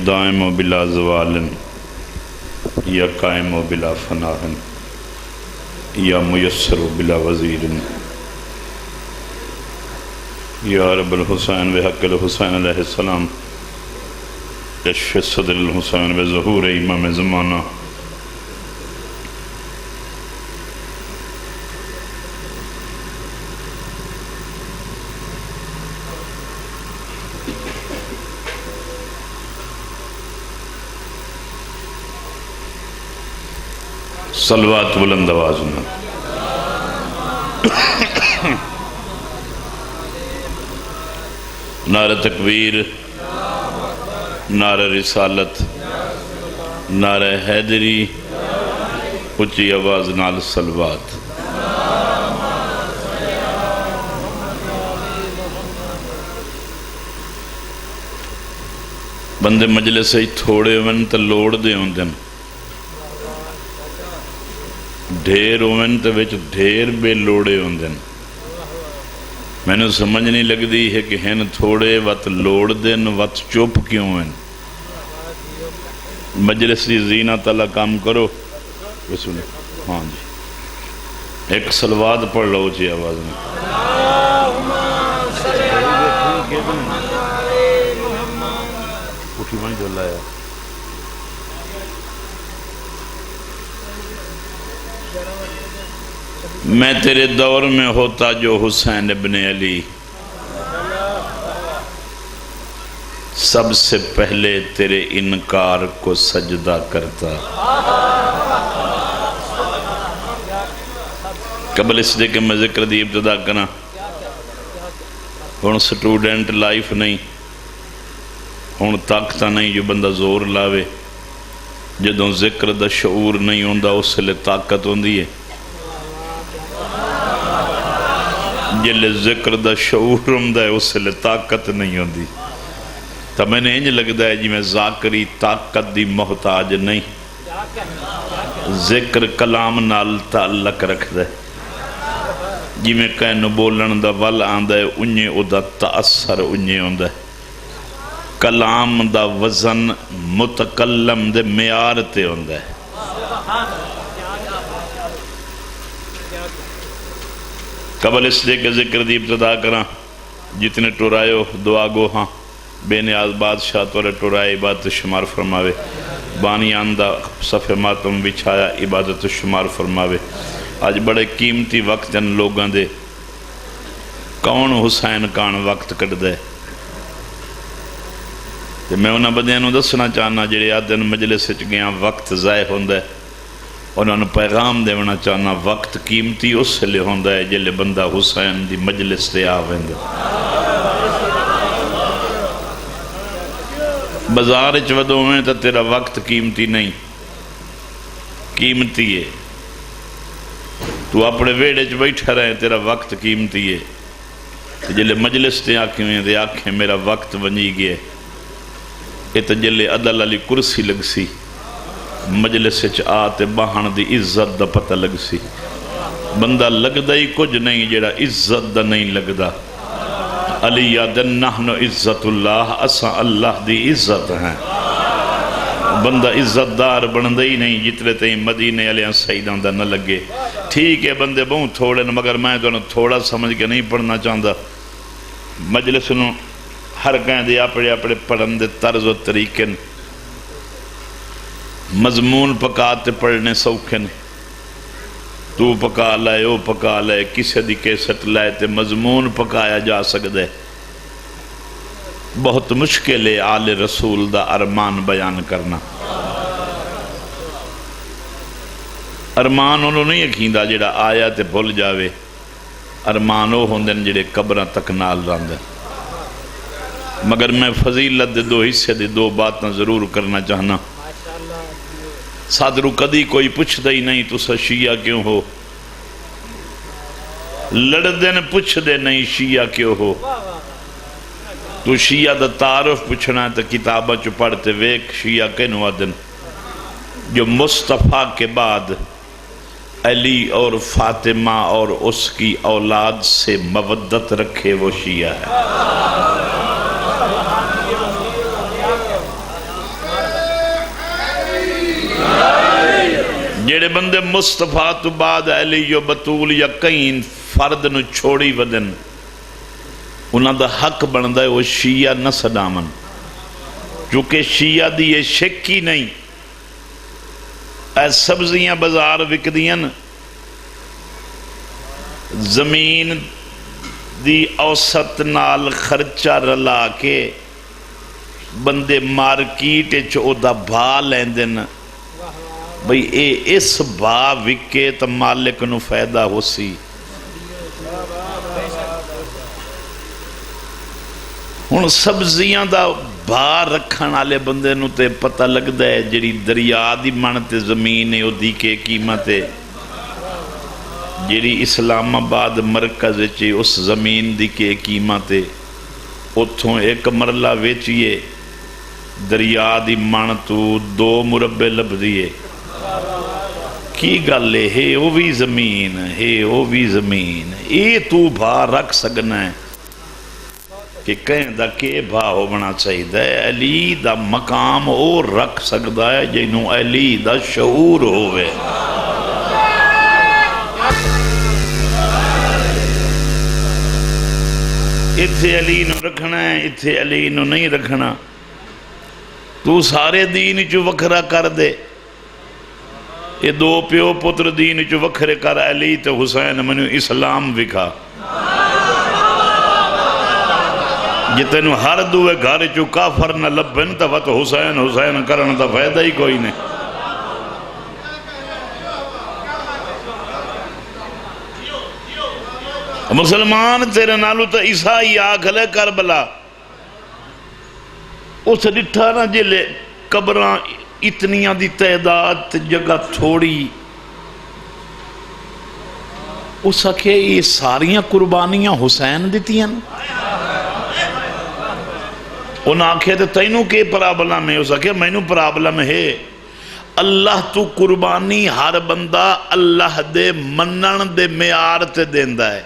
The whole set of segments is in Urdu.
دائم و بلا زوال یا قائم و بلا فناء یا میسر و بلا وزیر یا رب الحسین بحق الحسین علیہ السلام کشف صدر الحسین بظہور امام زمانہ صلوات بلند آواز میں نعرہ تکبیر، نعرہ رسالت، نعرہ حیدری، اچھی آواز نال صلوات۔ بندے مجلس سے تھوڑے ہوئن تو لوڑ دے ہوندن، ڈھیر ہوئن تو وچ ڈھیر بے لوڑے ہوندن۔ میں نے سمجھ نہیں لگ دی ہے کہ ہن تھوڑے وقت لوڑ دن وقت چوپ کیوں ہیں۔ مجلس دی زینت اللہ کام کرو بسم اللہ۔ ہاں جی ایک صلوات پڑھ لو جی آواز میں۔ اٹھی بن جو اللہ ہے میں تیرے دور میں ہوتا جو حسین ابن علی، سب سے پہلے تیرے انکار کو سجدہ کرتا۔ قبل اس دے کہ میں ذکر دی ابتدا کرنا، ہون سٹوڈنٹ لائف نہیں، ہون طاقتہ نہیں جو بندہ زور لاوے، جدوں ذکر دا شعور نہیں ہوندہ اس سے لئے طاقت ہوندی ہے، جلے ذکر دا شعور ہوندہ ہے اس سے لئے طاقت نہیں ہوندی۔ تو میں نے انج لگتا ہے جی میں ذاکری طاقت دی محتاج نہیں، ذکر کلام نال تعلق رکھ دے، جی میں کہنو بولن دا ول آندہ ہے انجھے او دا تأثر انجھے ہوندہ ہے، کلام دا وزن متکلم دے معیار تے ہوندہ ہے۔ قبل اس دے کے ذکر دی ابتدا کرا، جتنے ٹورائے ہو دعا گو ہاں، بے نیاز بادشاہ تورے ٹورائے عبادت شمار فرماوے، بانی آندہ صفحہ ماتم بچھایا عبادت شمار فرماوے۔ آج بڑے قیمتی وقت جن لوگاں دے، کون حسین کان وقت کٹ دے، میں انہاں بدیاں نو دسنا چاہنا جڑے آدھن مجلس سے گیا وقت ضائع ہوندہ ہے، انہوں نے پیغام دیونا چاہنا وقت قیمتی اس سے لے ہوندہ ہے جلے بندہ حسین دی مجلس دے آویندہ۔ بازار چودوں میں تو تیرا وقت قیمتی نہیں، قیمتی ہے، تو اپنے ویڑے چ بیٹھا رہے تیرا وقت قیمتی ہے، جلے مجلس دے آنکھیں میرا وقت بنی گئے، یہ تو جلے عدل علی کرسی لگ سی، مجلس چ آتے باہن دی عزت دا پتہ لگ سی، بندہ لگ دا ہی کچھ نہیں جڑا عزت دا نہیں لگ دا۔ علی یادن نحن عزت اللہ، اساں اللہ دی عزت ہیں، بندہ عزت دار بندہ ہی نہیں جتنے تہیں مدینے علیہ سیدان دا نہ لگے۔ ٹھیک ہے بندے بہت تھوڑے مگر میں تو تھوڑا سمجھ کے نہیں پڑھنا چاہتا، مجلس نو ہر کہیں دے اپنے اپنے پڑھن دے طرز و طریقے مضمون پکاتے پڑھنے سوکھن، تو پکا لائے او پکا لائے، کسی دی کیسٹ لائے تے مضمون پکایا جا سکتے، بہت مشکل ہے آل رسول دا ارمان بیان کرنا۔ ارمان انہوں نہیں یقیندہ جڑا آیا تے بھول جاوے، ارمان وہ ہوندن جڑے قبرہ تک نال راندے۔ مگر میں فضیلت دے دو حصے دے دو باتاں ضرور کرنا چاہنا۔ صادرو کدی کوئی پوچھ دے ہی نہیں تو سا شیعہ کیوں ہو، لڑ دن پوچھ دے نہیں شیعہ کیوں ہو، تو شیعہ دا تعارف پوچھنا ہے تو کتابہ چو پڑھتے ویک شیعہ کینو آدن جو مصطفیٰ کے بعد علی اور فاطمہ اور اس کی اولاد سے مودت رکھے وہ شیعہ ہے۔ جڑے بندے مصطفیٰ تو بعد علی و بطول یا کئی فرد نو چھوڑی ودن انہاں دا حق بندا ہے وہ شیعہ نہ سڈاون، چونکہ شیعہ دی یہ شک ہی نہیں۔ اے سبزیاں بازار وکدیاں زمین دی اوسط نال خرچہ رلا کے بندے مارکیٹ او دا بھا لیندن، بھئی اے اس بھا وکے تو مالک نو فائدہ ہو سی۔ ہن سبزیاں دا بھا رکھن والے بندے نو تے پتہ لگدا ہے جڑی دریا دی من تے زمین ہے او دی کے قیمت ہے، جڑی اسلام آباد مرکز وچ اس زمین دی کے قیمت ہے، اتھوں ایک مرلہ ویچیے دریا دی من تو 2 مربع لبدی ہے، کی گل ہے او بھی زمین ہے او بھی زمین، اے تو بھا رکھ سکنا ہے کہ کہیں دا کہ بھا ہونا چاہیے۔ علی دا مقام او رکھ سکتا ہے جنہوں علی دا شعور ہوئے۔ اتھے علی نو رکھنا ہے، اتھے علی نو نہیں رکھنا، تو سارے دین چو وکھرا کر دے، یہ 2 پیو پتر دین چو وکھرے کر، علی تے حسین منو اسلام وکھا، جتنو ہر دوے گھر چو کافر نہ لبن تا وقت حسین حسین کرن تا فائدہ ہی کوئی نہیں۔ مسلمان تیرے نالو تا عیسائی آکھلے کربلا، اس ڈٹھا نا جلے قبراں اتنیاں دی تعداد جگہ تھوڑی، اس آکھے یہ ساریاں قربانیاں حسین دیتی ہیں، انہاں آکھے تو تینوں کے پرابلم ہے، اس آکھے مینوں پرابلم ہے، اللہ تو قربانی ہر بندہ اللہ دے منن دے معیار تے دیندا ہے۔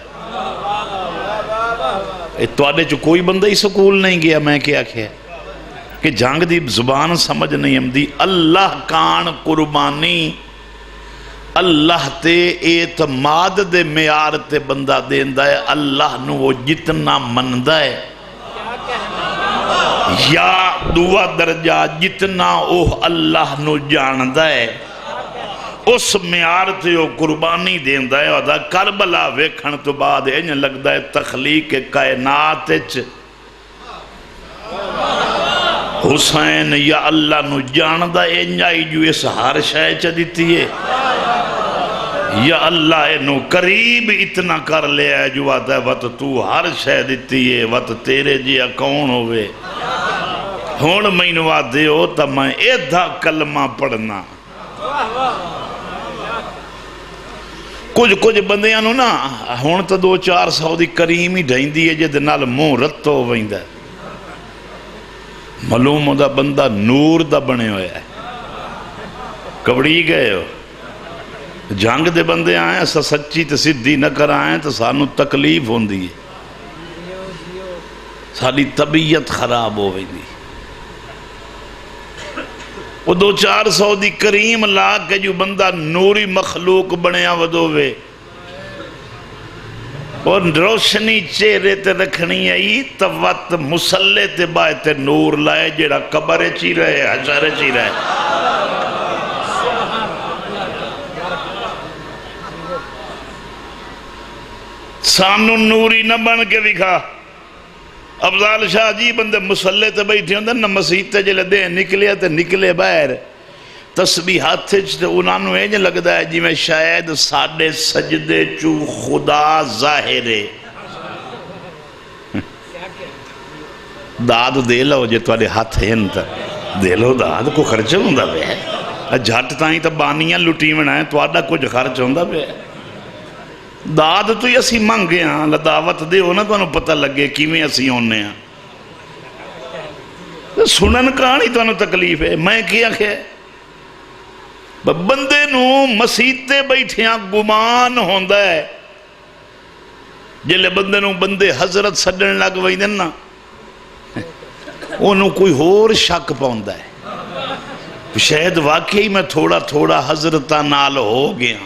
تواڈے چ کوئی بندہ ہی سکول نہیں گیا، میں کیا کیا کہ جنگ دی زبان سمجھ نہیں آمدی، اللہ کان قربانی اللہ تے اعتماد دے معیار تے بندہ دیندا ہے، اللہ نو وہ جتنا مندا ہے یا دعا درجہ جتنا اوہ اللہ نو جاندا ہے اس معیار تے وہ قربانی دیندا ہے۔ اور کربلا ویکھن تو بعد انج لگدا ہے تخلیق کائنات وچ حسین یا اللہ نو جاندا ہے، انجائی جو اس ہر شے چ دتی ہے، یا اللہ انو قریب اتنا کر لیا ہے جو آتا ہے وقت تو ہر شے دتی ہے، وقت تیرے جیا کون ہوئے۔ ہون مینو آدھے ہو تا میں ایدھا کلمہ پڑھنا، کچھ بندیاں نو نا ہون تا 200-400 دی کریم ہی ڈھائیں دیئے جے دنال موں رتو ویندہ ہے، معلوم ہو دا بندہ نور دا بنے ہویا ہے، کبڑی گئے ہو جنگ دے بندے آئیں سا سچی تے سدھی نہ کر آئیں تو سانو تکلیف ہوندی ہے، ساری طبیعت خراب ہو گئی، وہ 200-400 دی کریم لا کے جو بندہ نوری مخلوق بنیا ودوے اور روشنی چہرے تے رکھنی ہے تو وقت مسلح تے بائے تے نور لائے جڑا قبر چی رہے حشر چی رہے۔ سانو نوری نہ بن کے دکھا۔ افضال شاہ جی بندے مسلح تے بیٹھے ہوندے نہ مسیح تے جلے دے نکلے تے نکلے باہر تسبیحات تے انہاں نو انج لگدا ہے جی میں شاید ساڈے سجدے چو خدا ظاہر ہے۔ داد دے لو جے تواڈے ہاتھ ہیں تے دے لو داد کو خرچ ہوندا پیا، جھٹ تائیں تے بانیاں لٹیونا ہے تواڈا کچھ خرچ ہوندا پیا۔ داد تو ہی اسی منگے ہاں لداوت دے ہو نا تو انہوں پتہ لگے کیویں اسی ہونے ہاں، سنن کہانی تو انہوں تکلیف ہے۔ میں کیا کہ بندے نو مسیتے بیٹھیاں گمان ہوندہ ہے، جلے بندے نو بندے حضرت سڈن لگ ویندن نا انہوں کوئی ہور شک پاؤندہ ہے، شاید واقعی میں تھوڑا تھوڑا حضرتہ نال ہو گیا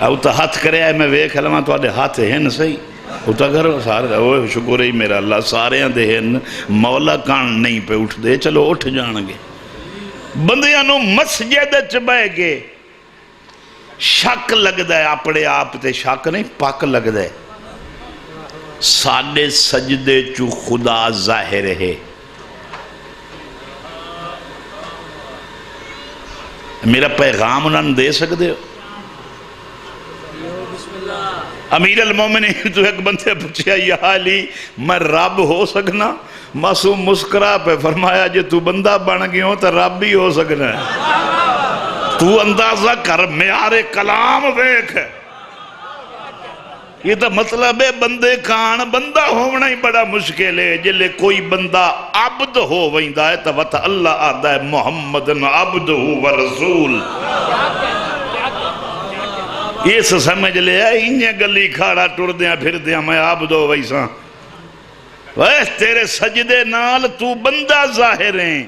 او تا ہاتھ کرے آئے میں ویکھ لما تو آدھے ہاتھ ہیں صحیح او تا کر سارے اوہ شکر ہی میرا اللہ سارے آدھے ہیں مولا کان نہیں پہ اٹھ دے چلو اٹھ جانگے بندیاں نو مسجد چبائے گے شک لگ دے اپنے آپ تے شک نہیں پاک لگ دے ساڑھے سجدے چو خدا ظاہر ہے میرا پیغام انہوں نے دے سکتے ہو امیر المومنین تو ایک بندے پوچھیا یا علی میں رب ہو سکنا معصوم مسکرا پہ فرمایا جے تو بندہ بن گئی ہو تو رب بھی ہو سکنا ہے تو اندازہ کر معیار کلام دیکھ یہ تو مطلب ہے بندے کان بندہ ہونا ہی بڑا مشکل ہے جلے کوئی بندہ عبد ہو ویندہ ہے تو وطا اللہ آدھا ہے محمد عبد و رسول یہ سمجھ لے انہیں گلی کھاڑا ٹر دیاں پھر دیاں میں عبد ہو ویسا تیرے سجدے نال تو بندہ ظاہر ہیں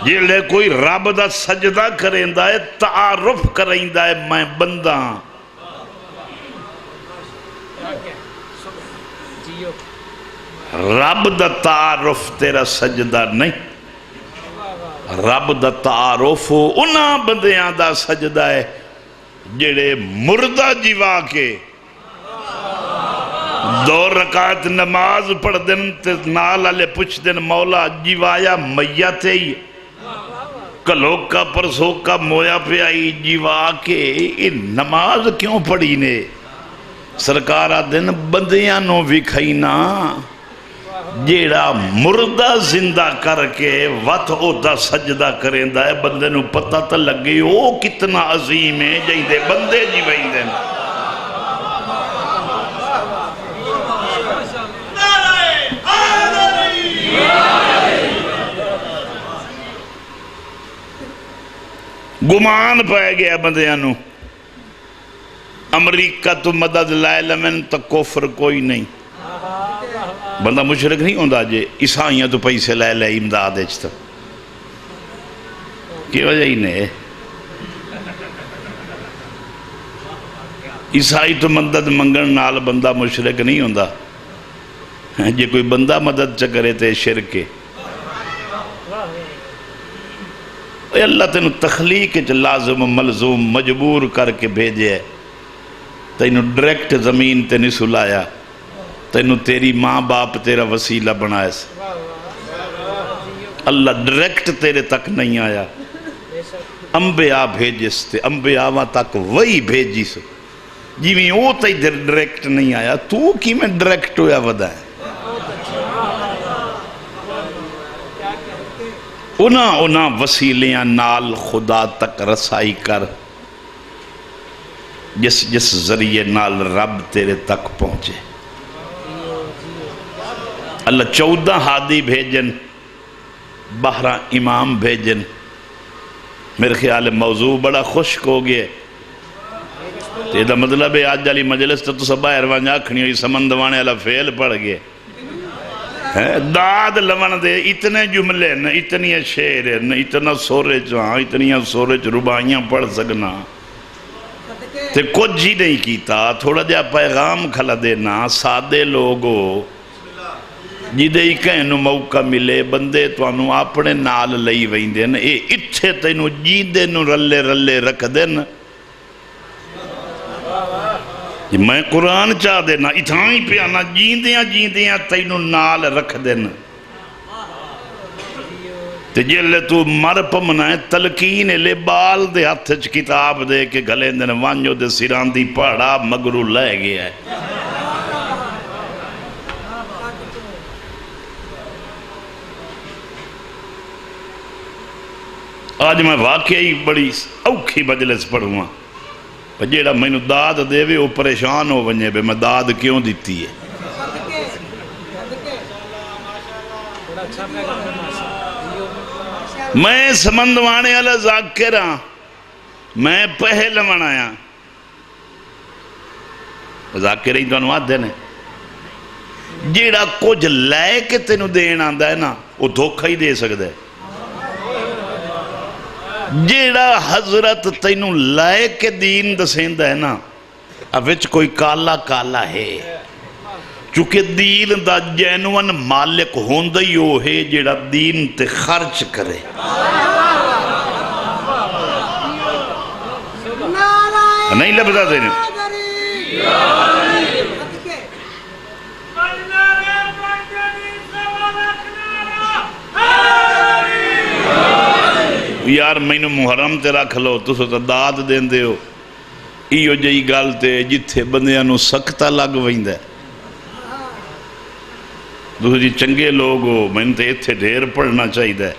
جلے کوئی رب دا سجدہ کریں ہے تعارف کریں ہے میں بندہ رب دا تعارف تیرا سجدہ نہیں رب دا تعارف انہا بندیاں دا سجدہ ہے جڑے مردہ جیوا کے 2 رکعت نماز پڑھ دن تے نال علی پوچھ دن مولا جیوایا میت ہی کلوکا پرسوکا مویا پہ آئی جیوا کے نماز کیوں پڑھی نے سرکارہ دن بندیاں نو وکھائینا جیڑا مردہ زندہ کر کے وط اوہ سجدہ کریں دا ہے بندے نو پتہ تا لگے او کتنا عظیم ہے جائیں دے بندے جی بھائی دیں گمان پائے گیا بندیاں نو امریکہ تو مدد لائے لمن تا کفر کوئی نہیں بندہ مشرک نہیں ہوندہ جے عیسائیاں تو پیسے لائے لائے امداد اچھتا کی وجہ ہی نہیں عیسائی تو مدد منگن نال بندہ مشرک نہیں ہوندہ جے کوئی بندہ مدد چکرے تے شرکے اے اللہ تینو تخلیق چ لازم ملزوم مجبور کر کے بھیجے تینو ڈریکٹ زمین تے نہیں سلایا تینو تیری ماں باپ تیرا وسیلہ بنائے سے اللہ ڈریکٹ تیرے تک نہیں آیا انبیاء بھیجس تے انبیاء تک وہی بھیجی سے جی وہ تے ڈریکٹ نہیں آیا تو کی میں ڈریکٹ ہویا ودا ہے انہاں وسیلیاں نال خدا تک رسائی کر جس ذریعے نال رب تیرے تک پہنچے اللہ 14 ہادی بھیجن 12 امام بھیجن میرے خیال موضوع بڑا خشک ہو گیا یہ دا مطلب ہے آج جالی مجلس تو سب باہر آکھنی ہوئی سمندوانے اللہ فیل پڑ گئے داد لون دے اتنے جملے اتنی شعر اتنا سورے چاہاں اتنی سورے چ ربائیاں پڑھ سکنا تے کچھ ہی نہیں کیتا تھوڑا جا پیغام کھلا دینا سادے لوگو جیدے ہی کہنو موقع ملے بندے تو انو اپنے نال لئی وہیں دین اے اتھے تینو جیدے نو رلے رلے رکھ دین میں قرآن چاہ دینا اتھائیں پہ آنا جیندیاں تینو نال رکھ دین تے جلے تو مر پمنا ہے تلقین لے بال دے ہاتھ چ کتاب دے کے گلے دن وانجو دے سیران دی پاڑا مگرو لے گیا ہے آج میں واقعی بڑی اوکھی مجلس پڑھوں گا جیڑا میں داد دے وے وہ پریشان ہو ونجے بے میں داد کیوں دیتی ہے میں سمندوانے والا ذاکر ہاں میں پہل منایا ذاکر ہی تو انواد دینے جیڑا کچھ لے کے تینوں دین آندا ہے نا وہ دھوکھا ہی دے سکتا ہے. جیڑا حضرت تینوں لے کے دین دسیندا ہے نا وچ کوئی کالا کالا ہے. چونکہ دین دا جینون مالک ہوندا ہی وہ ہے جیڑا دین تے خرچ کرے. نہیں لبدا دینے یار مینوں محرم تے رکھ لو تسو تے داد دیندے ہو. ایو جئی گل تے جتھے بندیاں نو سکتا لگ ویندا ہے. تسو جی چنگے لوگ ہو مینوں تے ایتھے ڈھیر پڑھنا چاہیدا ہے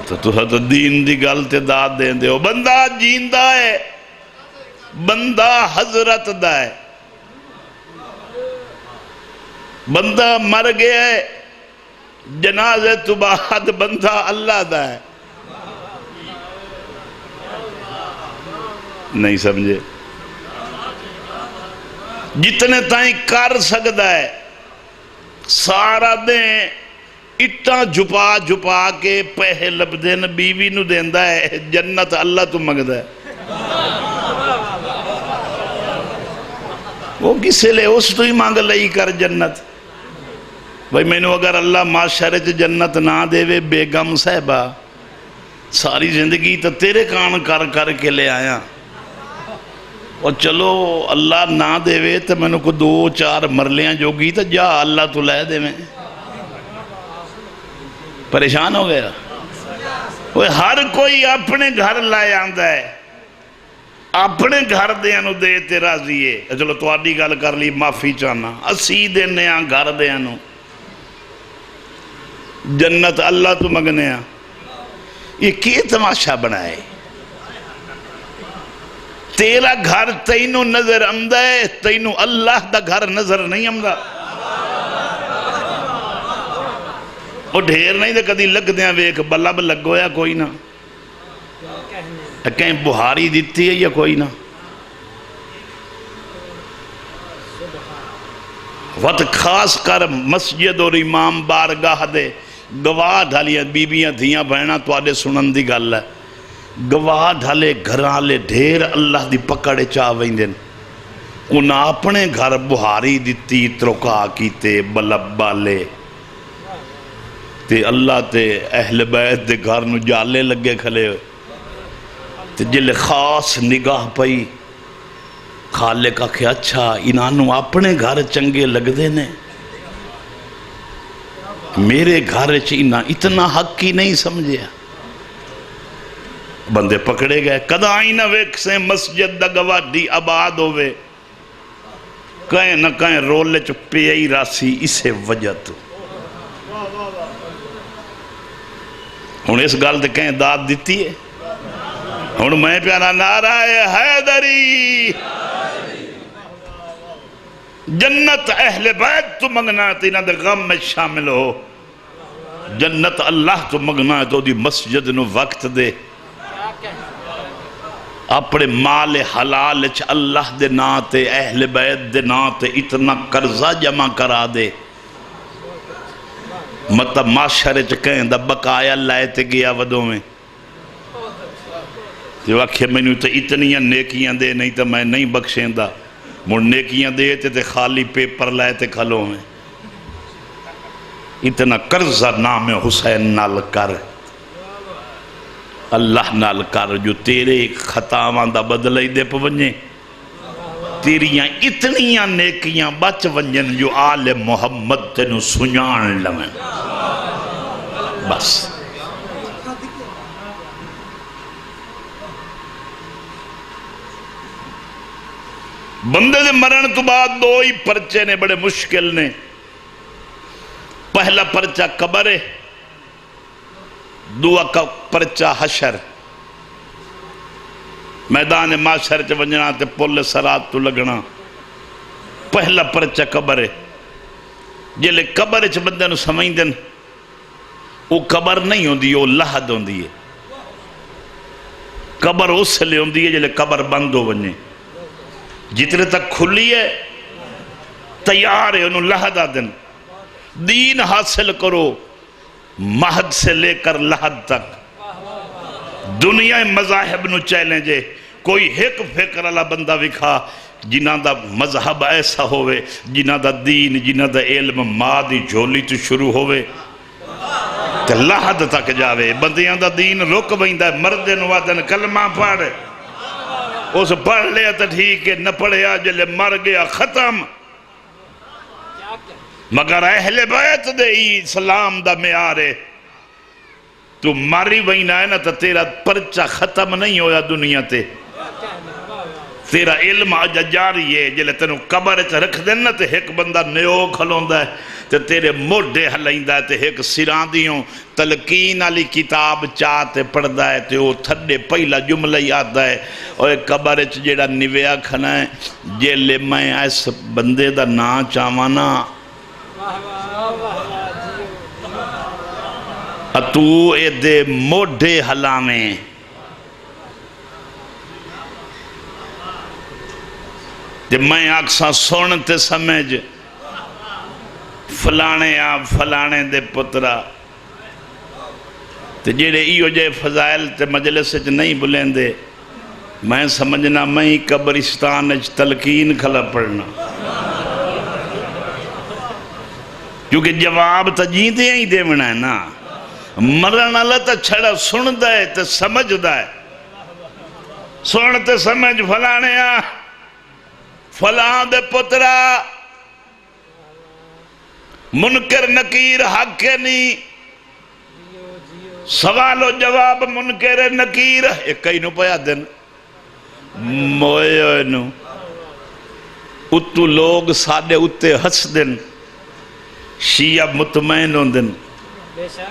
تو تسو تے دین دی گل تے داد دیندے ہو. بندہ جیندا ہے بندہ حضرت دا ہے. بندہ مر گیا ہے جنازے تو بعد بندہ اللہ دا ہے. نہیں سمجھے؟ جتنے تائیں کر سکتا ہے سارا دیں اٹھاں جھپا جھپا کے پہے لبدین بیوی نو دیندا ہے. جنت اللہ تو مگدا ہے. وہ کسے لے اس تو ہی مانگ لئی کر جنت. بھئی میں نو اگر اللہ معاشرے چ جنت نہ دے وے بیگم صاحبہ ساری زندگی تو تیرے کان کر کر کے لے آیا اور چلو اللہ نہ دے وے تو میں نو کو 2-4 مرلیاں جو گی تو جا اللہ تو لے دے میں پریشان ہو گیا. وہ ہر کوئی اپنے گھر لائے آندہ ہے اپنے گھر دیانو دے تے راضی ہے. چلو تو آڈی گل کر لی معافی چاہنا اسی دینے آن گھر دیانو جنت اللہ تو مگنے آن. یہ کی تماشا بنائے تیرا گھر تینوں نظر آمدا ہے تینوں اللہ دا گھر نظر نہیں آمدا. وہ ڈھیر نہیں دے کدی لگ دیاں ویک بلب لگویا کوئی نہ کہیں بہاری دیتی ہے یا کوئی نہ. وقت خاص کر مسجد اور امام بارگاہ دے گواہ ڈھالیاں بیبیاں دھیاں بہناں تو آدھے سنن دی گل ہے. گواہ ڈھالے گھراں لے ڈھیر اللہ دی پکڑے چاہ ویندن. انہاں اپنے گھر بہاری دیتی ترکا کیتے بلب بالے تے اللہ تے اہل بیت دے گھر نو جالے لگے کھلے ہوئے تے جلے خاص نگاہ پئی خالق آکھے اچھا انہوں اپنے گھر چنگے لگ دے نے میرے گھر چینا اتنا حق ہی نہیں سمجھیا. بندے پکڑے گئے کدا آئینہ ویک سے مسجد دا گواڈی آباد ہوئے کہیں نہ کہیں رولے چو پیئی راسی اسے وجہ تو. ہن اس گل دے کہیں داد دیتی ہے. ہن میں پیانا نعرہ حیدری جنت اہل بیت تو منگنا تینا دے غم میں شامل ہو. جنت اللہ تو منگنا ہے تو دی مسجد نو وقت دے اپنے مال حلال چ اللہ دے ناتے اہل بیت دے ناتے اتنا قرضہ جمع کرا دے مطلب معاشرے چ کہیں دا بقایا لائے تے گیا ودوں میں جو آکھے میں نے تو اتنیاں نیکیاں دے نہیں تو میں نہیں بخشیں دا مڑ نیکیاں دے تے خالی پیپر لائے تے کھلوں میں. اتنا قرضہ نام حسین نال کر اللہ نال کر جو تیرے خطاوان دا بدلے دے پونجیں تیریاں اتنیاں نیکیاں بچ ونجن جو آل محمد تینو سنیان لمیں بس. بندے دے مرن تو بعد 2 ہی پرچے نے بڑے مشکل نے. پہلا پرچہ قبر ہے دوسرا کا پرچہ حشر میدان معاشر چ ونجنا تے پل صراط تو لگنا. پہلا پرچہ قبر ہے جلے قبر چ بندے نو سمجھدن وہ قبر نہیں ہوندی وہ لحد ہوندی ہے. قبر اس لئے ہوندی ہے جلے قبر بند ہو ونجے. جتنے تک کھلی ہے تیار ہے انہوں لحدہ دن دین حاصل کرو مہد سے لے کر لحد تک دنیا مذاہب نو چیلنجے کوئی ایک فکر والا بندہ وکھا جنہ دا مذہب ایسا ہوئے جنہ دا دین جنہ دا علم ماں دی جھولی تو شروع ہوئے تے لحد تک جاوے بندیاں دا دین رک بہندہ ہے مردن وادن کلمہ پڑھ اس پڑھ لیا تو ٹھیک ہے نہ پڑھیا جلے مر گیا ختم مگر اہل بیت دے اسلام دا معیار تو ماری وینا ہے نا تو تیرا پرچہ ختم نہیں ہویا دنیا تے تیرا علم آجا جاری ہے جلے تینوں قبر چا رکھ دینا تے ایک بندہ نیو کھلوندہ ہے تے تیرے موڈے حلائندہ ہے تے ایک سراندیوں تلقین علی کتاب چاہتے پڑھدہ ہے تے وہ تھڑے پہلا جملہ یاد ہے اور ایک قبر چا جیڑا نویا کھنا ہے جلے میں ایس بندے دا نا چاوانا تو اے دے موڈے حلامیں تے میں آکساں سونتے سمجھ فلانے آپ فلانے دے پترہ تے جیڑے ایو جے فضائل تے مجلس سے نہیں بلین دے میں سمجھنا میں قبرستان اچ تلقین کھلا پڑھنا کیونکہ جواب تا جیندے ہی دے منا ہے نا مرن اللہ تا چھڑا سن دائے تے سمجھ دائے سنتے سمجھ فلانے آپ فلان دے پترہ منکر نکیر حق نہیں سوال و جواب منکر نکیر ایک کئی نو پیا دن موئے نو اتو لوگ سادے اتے ہس دن شیعہ مطمئن ہوں دن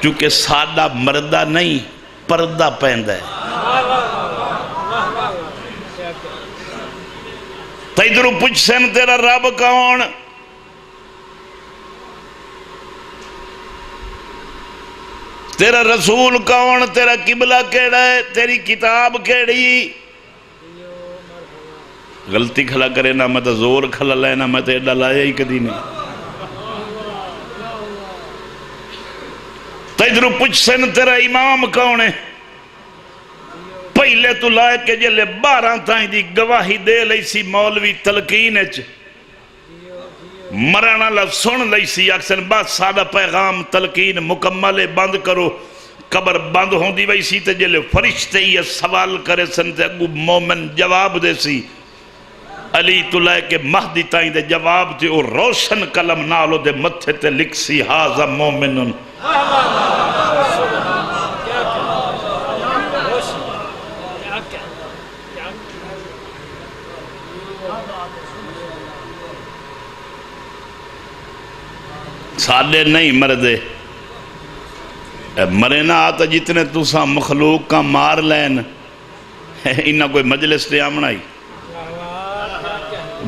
چونکہ سادہ مردہ نہیں پردہ پہندہ ہے تیدرو پوچھ سن تیرا رب کون تیرا رسول کون تیرا قبلہ کیڑا ہے تیری کتاب کیڑی غلطی کھلا کرے نا میں تو زور کھلا لائے نا میں تو ایڈا لایا ہی کدی نہیں تیدرو پوچھ سن تیرا امام کون ہے پہلے تو لائے کہ جلے 12 تائیں دی گواہی دے لئی سی مولوی تلقین اچ مرانا لفظ سن لئی سی اکثر بعد سادہ پیغام تلقین مکمل بند کرو قبر بند ہوں دی وئی سی تے جلے فرشتے یہ سوال کرے سن تے اگو مومن جواب دے سی علی تو لائے کہ مہدی تائیں دے جواب تے اور روشن کلم نالو دے متھے تے لکھ سی حاضر مومنن سادے نہیں مردے مرے نہ آتا جتنے تُساں مخلوق کا مار لین انہا کوئی مجلس تے آمنا ہی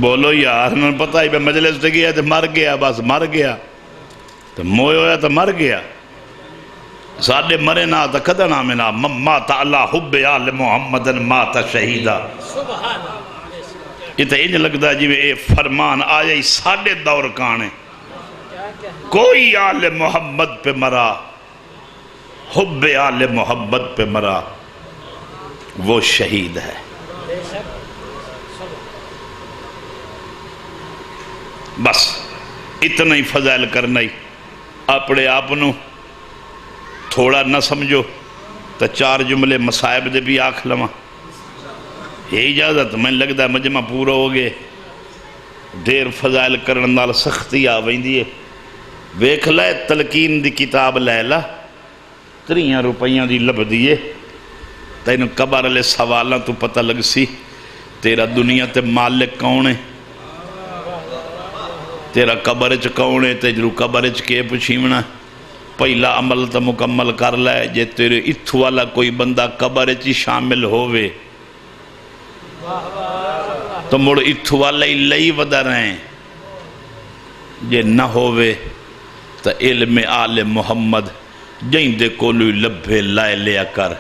بولو یار انہوں نے پتا ہی بے مجلس تے گیا تو مر گیا بس مر گیا تو موئے ہویا تو مر گیا سادے مرے نہ آتا کدھا نامنا مات اللہ حب آل محمدن مات شہیدہ یہ تو انج لگتا جی میں فرمان آیا ہی سادے دور کانے کوئی آل محمد پہ مرا حب آل محمد پہ مرا وہ شہید ہے بس اتنا ہی فضائل کرنا ہی اپنے آپنوں تھوڑا نہ سمجھو تو 4 جملے مسائب دے بھی آکھ لما یہ اجازت میں لگتا ہے مجمع پورا ہو گئے دیر فضائل کرن نال سختی آویں دیئے ویکھ لائے تلقین دی کتاب لیلہ 3 روپیاں دی لب دیئے تینو قبر علیہ سوالاں تو پتہ لگ سی تیرا دنیا تے مالک کون ہے تیرا قبرچ کون ہے تیجرو قبرچ کے پچھیمنا پہلا عمل تا مکمل کر لائے جے تیرے اتھو والا کوئی بندہ قبرچ شامل ہوئے تو مڑ اتھو والا ہی لئی ودا رہیں جے نہ ہوئے تو علم آل محمد جہیں دے کولوی لبھے لائے لیا کر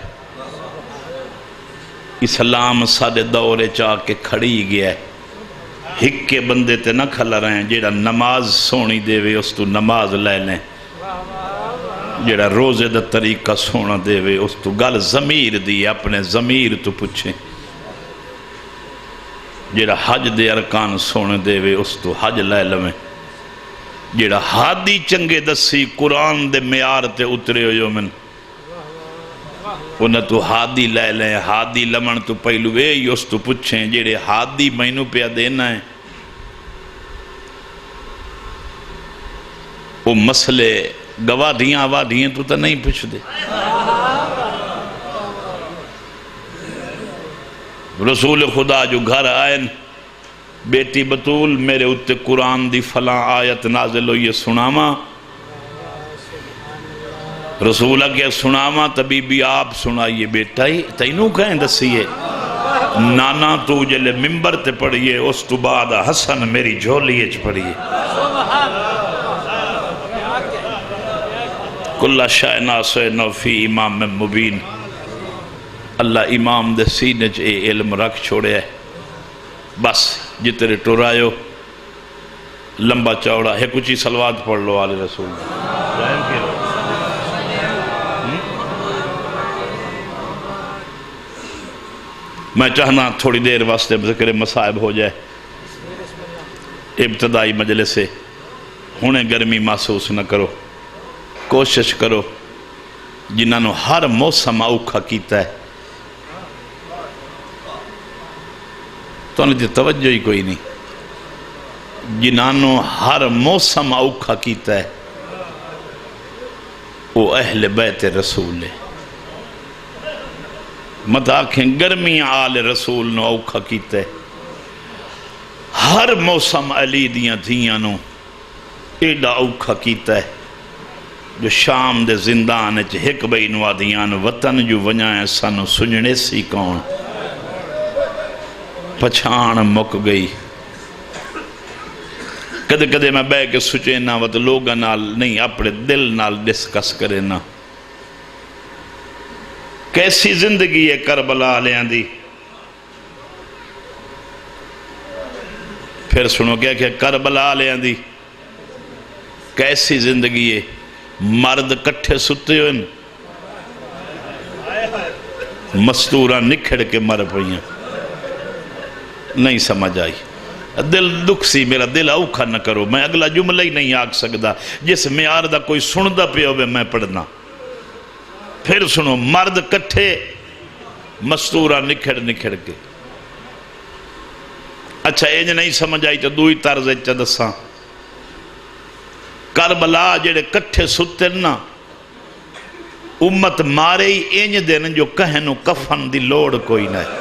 اسلام سادے دورے چاہ کے کھڑی گیا ہے ہکے بندے تے نہ کھلا رہے، جیڑا نماز سونی دے وے اس تو نماز لے لیں، جیڑا روزے دا طریقہ سونا دے وے اس تو گل ضمیر دی اپنے ضمیر تو پوچھیں، جیڑا حج دے ارکان سونے دے وے اس تو حج لے لویں، جیڑا ہادی چنگے دسی قرآن دے معیار تے اترے ہو من انہیں تو ہادی لے لیں، ہادی لمن تو پہلو اے اس تو پوچھیں جیڑے ہادی مینوں پہ دینا ہے وہ مسئلے گواہیاں تو نہیں پوچھ دے۔ رسول خدا جو گھر آئے بیٹی بطول میرے اتے قرآن دی فلاں آیت نازل ہوئی سناما، رسولہ کے سناما تبھی بھی آپ سنائیے بیٹا ہی تینوں کہیں دسیے، نانا تو جلے ممبر تے پڑھئے اس تو بعد حسن میری جھولیے چ پڑھئے، کلہ شاہ ناسے نوفی امام مبین، اللہ امام دے سینے چ اے علم رکھ چھوڑے ہے، بس جتنے ٹورائیو لمبا چوڑا ہے کچھ ہی صلوات پڑھ لو آل رسول میں چاہنا تھوڑی دیر واسطے ذکر مصائب ہو جائے، ابتدائی مجلس سے ہونے گرمی محسوس نہ کرو، کوشش کرو جنہوں ہر موسم اوکھا کیتا ہے تو انہیں توجہ ہی کوئی نہیں، جنہوں ہر موسم اوکھا کیتا ہے وہ اہل بیت رسول ہے، مت آکھیں گرمی آل رسول نو اوکھا کیتا ہے، ہر موسم علی دیاں دھیاں نو ایڈا اوکھا کیتا ہے، جو شام دے زندان اچھ ہک بئی نوادیان وطن جو ونجائیں سانو سنجنے سی کون پچھان مک گئی، کدے کدے میں بے کے سچے نہ وط لوگا نال نہیں اپنے دل نال ڈسکس کرے نہ کیسی زندگی ہے کربلا لیاں دی، پھر سنو کیا کہ کربلا لیاں دی کیسی زندگی ہے، مرد کٹھے ستے ہوئے مستورہ نکھڑ کے مر پڑیاں، نہیں سمجھ آئی، دل دکھ سی میرا دل اوکھا نہ کرو، میں اگلا جملہ ہی نہیں آگ سکتا جس معیار دا کوئی سندہ پہ ہوئے میں پڑھنا، پھر سنو مرد کٹھے مستورہ نکھڑ کے، اچھا اینج نہیں سمجھ آئی تو دوئی طرز اچھا دساں، کربلا جڑے کٹھے ستن نا امت مارے ہی اینج دن جو کہنو کفن دی لوڑ کوئی نہ ہے،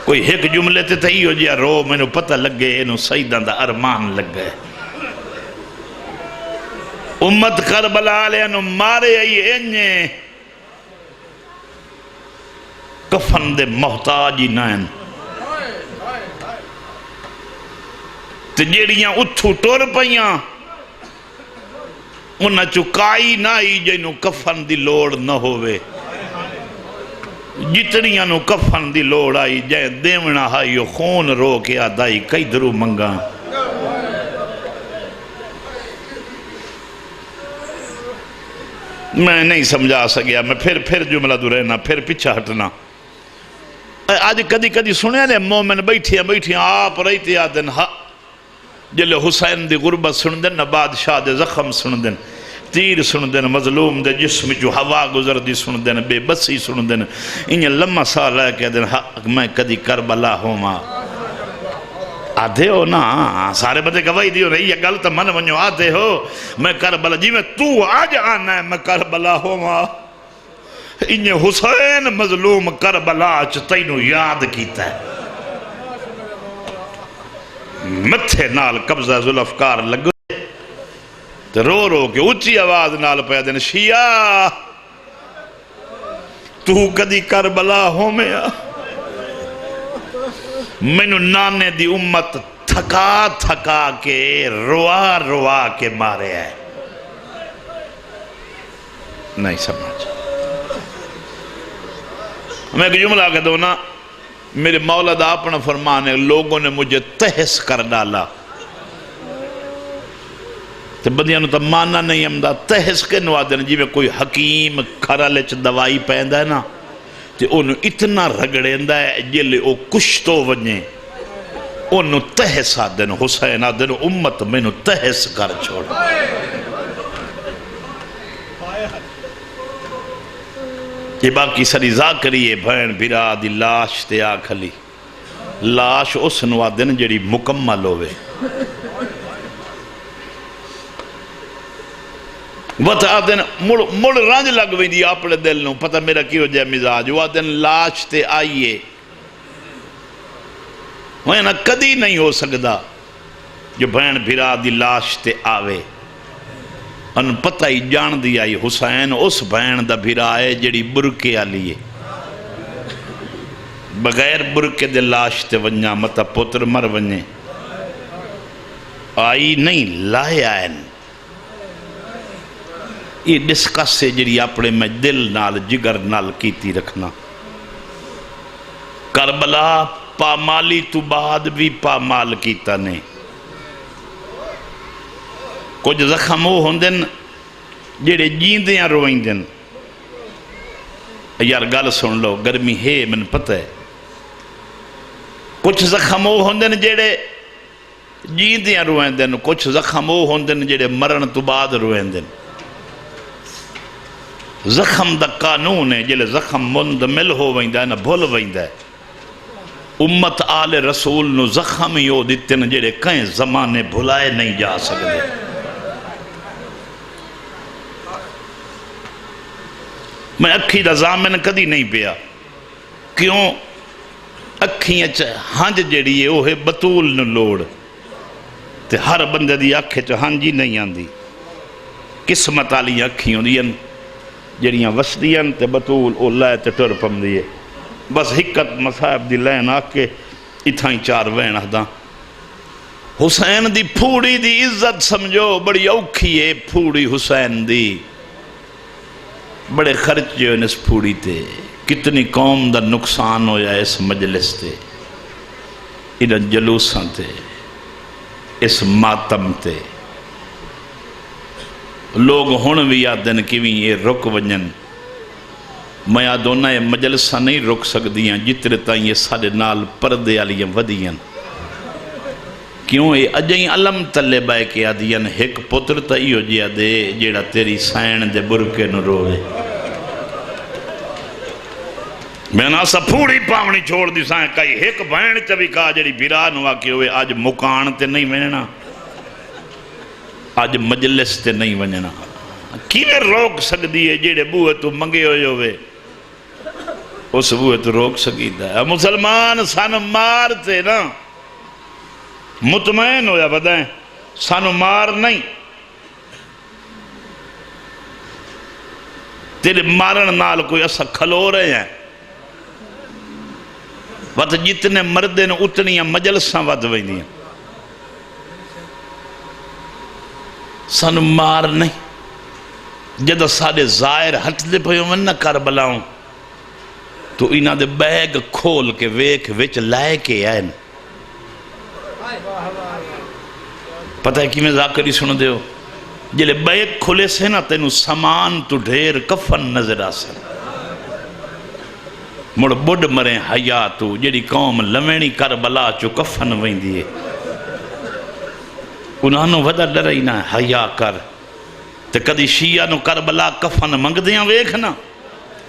کوئی ایک جملے تے تھی ہو جیا رو میں نے پتہ لگ گئے انہوں سیدان دا ارمان لگ گئے، امت کربلا لے انہوں مارے ہی اینجے کفن دے محتاجی نائن، تے جیڑیاں اتھو ٹور پئیاں انہاں چکائی نائی جنہوں کفن دی لوڑ نہ ہوئے، جتنیاں نو کفن دی لوڑ آئی جائے دیونا ہائیو خون رو کے آدائی کئی درو منگا، میں نہیں سمجھا سکیا، میں پھر جملہ دو رہنا پھر پیچھا ہٹنا، آج کدی سنے لے مومن بیٹھیاں آپ رہتی آدن جلے حسین دی غربت سن دن بادشاہ دے زخم سن دن تیر سن دن مظلوم دے جسم جو ہوا گزر دی سن دن بے بسی سن دن انہیں لمحہ سال ہے کہ دن میں کدی کربلا ہوں ماں آدھے ہو نا سارے بندے گواہی دیو رہی ہے گلت من ونیو آدھے ہو میں کربلا جی میں تو آج آنا ہے میں کربلا ہوں ماں انہیں حسین مظلوم کربلا چتینو یاد کیتا ہے متھے نال قبضہ ذوالافکار لگو رو کے اچھی آواز نال پہ دن شیعہ تو کدی کربلا ہو میں مینو نانے دی امت تھکا کے روا کے مارے ہے نہیں سمجھ میں ایک جملہ کہہ دو نا میرے مولا دا اپنا فرمان ہے، لوگوں نے مجھے تہس کر ڈالا، تو بندیاں نو تو ماننا نہیں ہمدا تہس کے نوادن جی میں کوئی حکیم کھرالے چ دوائی پہندا ہے نا تو انہوں اتنا رگڑیندا ہے جلے او کچھ تو ونجے انہوں تہس آدن حسین آدن امت میں نو تہس کر چھوڑا۔ یہ باقی سری ذاکریے بھین بھرا دی لاش تے آکھلی، لاش اس نوادن جڑی مکمل ہوئے بتا دن مڑ رنج لگ بھی دی اپنے دل نو، پتہ میرا کی ہو جائے مزاج، وہ دن لاش تے آئیے وہ نا کدی نہیں ہو سکتا جو بہن بھرا دی لاش تے آوے، ان پتہ ہی جان دی آئی حسین اس بہن دا بھرا ہے جڑی برکے آلیے، بغیر برکے دے لاش تے ونجا متا پتر مر ونجے، آئی نہیں لائے آئین۔ یہ ڈسکس سے جڑی اپنے میں دل نال جگر نال کیتی رکھنا، کربلا پامالی تو بعد بھی پامال کیتا نہیں، کچھ زخم ہو ہوندن جڑے جیندیاں روئندن، یار گل سن لو گرمی ہے من پتہ ہے، کچھ زخم ہو ہوندن جڑے جیندیاں روئندن، کچھ زخم ہو ہوندن جڑے مرن تو بعد روئندن۔ زخم دا قانون ہے جلے زخم مندمل ہو ویندہ ہے نا بھول ویندہ ہے، امت آل رسول نو زخم یو دیتن جڑے کہیں زمانے بھلائے نہیں جا سکتے۔ میں اکھی دا زامن کدی نہیں پیا، کیوں اکھیاں ہنج جڑی ہے وہ ہے بطول نو لوڑ، تے ہر بندے دی اکھے چ ہنجی نہیں آندی، قسمت آلی اکھیوں دیاں جڑیاں وسدیاں تے بطول او لائے تے ٹر پم دیئے، بس حکت مصائب دی لین آکے اتھائیں چار وین آدھاں۔ حسین دی پھوڑی دی عزت سمجھو بڑی اوکھی ہے، پھوڑی حسین دی بڑے خرچ جو اس پھوڑی تے، کتنی قوم دا نقصان ہویا اس مجلس تے، انہاں جلوساں تے، اس ماتم تے، لوگ ہون بھی آدن کیویں یہ رک ونجن، میں آدھونا یہ مجلسہ نہیں رک سکدیاں جتنے تائیں یہ سارے نال پردے آلیاں ودیاں، کیوں یہ اجائیں علم تلے بائے کے آدیاں ایک پتر تائیو جیا دے جیڑا تیری سائن دے برکے نو روے، میں ناسا پھوڑی پاونی چھوڑ دی سائن کئی ایک بہن چوی کہا جیڑی بھیرا نو آکے ہوئے آج مکان تے نہیں ونجنا، آج مجلس تے نہیں ونجنا، کیویں روک سکدی ہے جیڑے بوئے تو منگے ہوئے اس بوئے تو روک سکیتا ہے۔ مسلمان سانو مارتے نا مطمئن ہویا بدائیں سانو مار نہیں، تیرے مارن نال کوئی ایسا کھلو رہے ہیں، وقت جتنے مردے نے اتنی مجلساں ود ویندیاں، سانو مار نہیں، جدہ سارے ظاہر ہٹ دے پہ من نہ کربلاؤں تو انہاں دے بیگ کھول کے ویک وچ لائے کے آئین، پتہ ہے کی میں ذاکری سن دے ہو جلے بیگ کھولے سے نا تینو سامان تو ڈھیر کفن نظر آسا، مڑ بڑ مریں حیاتو جڑی قوم لمینی کربلا چو کفن ویندی ہے، انہاں نو ودا ڈرائی نہ حیا کر، تے کدی شیعہ نو کربلا کفن منگ دیاں ویکھنا،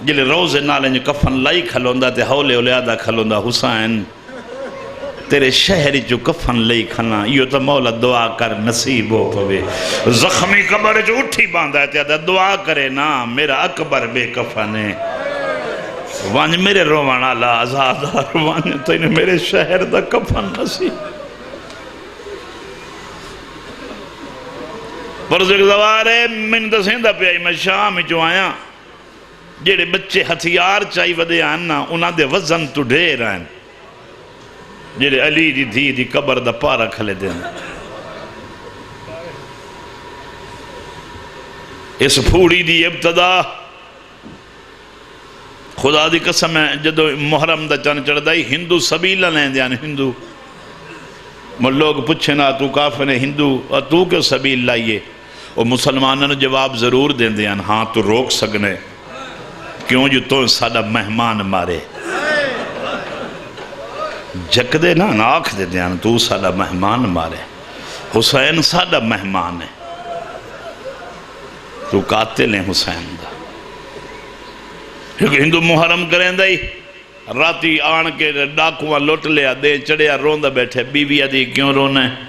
جلے روزے نالے جو کفن لائی کھلوندہ تے ہولے اولیادہ کھلوندہ حسین تیرے شہری جو کفن لئی کھنا، یہ تو مولا دعا کر نصیب ہو پوے، زخمی قبر جو اٹھی باندھا ہے تیادہ دعا کرے نا میرا اکبر بے کفن ہے، وانج میرے روانا لا آزادار وانج تینے میرے شہر دا کفن نصیب۔ پرزک زوارے من دسیندہ پہ آئی میں شام جو آیا جیڑے بچے ہتھیار چاہی ودے آنا انہاں دے وزن تو ڈھیر آئیں، جیڑے علی دی دھی دی قبر دا پارا کھلے دیں، اس پھوڑی دی ابتدا خدا دی قسم ہے جدو محرم دا چند چڑھ دائی ہندو سبیلہ لیں دیان ہندو لوگ پوچھے نا تو کافر ہے ہندو اور تو کیوں سبیل لائیے اور مسلمانوں نے جواب ضرور دیں دیان ہاں تو روک سکنے کیوں جو تو سادہ مہمان مارے جک دے نا آنکھ دے دیان تو سادہ مہمان مارے حسین سادہ مہمان ہے تو قاتل ہیں حسین دا کیونکہ ہندو محرم کریں دائی راتی آن کے ڈاکوان لوٹ لیا دے چڑیا روندہ بیٹھے بیوی آدھی کیوں رونا ہے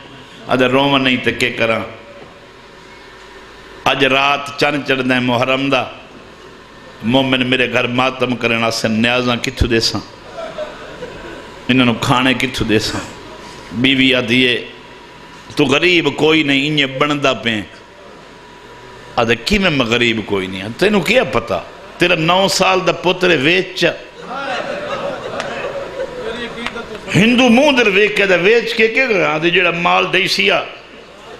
آدھے رومن نہیں تکے کرا آج رات چند چڑھ دیں محرم دا مومن میرے گھر ماتم کرنا سے نیازاں کتھو دے ساں انہوں کھانے کتھو دے ساں بیوی آدھی ہے تو غریب کوئی نہیں انہیں بندہ پہیں آدھے کی میں غریب کوئی نہیں تینوں کیا پتا تیرا 9 سال دا پتر ویچ ہندو مودر ویک دا ویچ کے گیا آدھے جڑا مال دئی سیا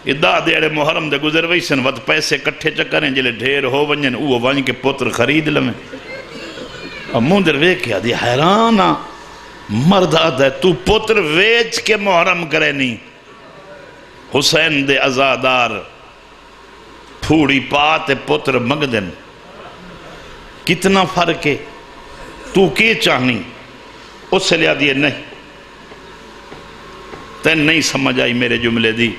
یہ دا دیڑے محرم دے گزر وی سن وقت پیسے کٹھے چکریں جلے ڈھیر ہو ونجن اوہ ونج کے پتر خرید لمیں اور مودر ویک کے آدھی حیرانہ مرد آدھے تو پتر ویچ کے محرم کرے نہیں حسین دے ازادار پھوڑی پاتے پتر مگدن کتنا فرق ہے تو کی چاہنی اس سے لیا دیئے نہیں تین نہیں سمجھ آئی میرے جملے دی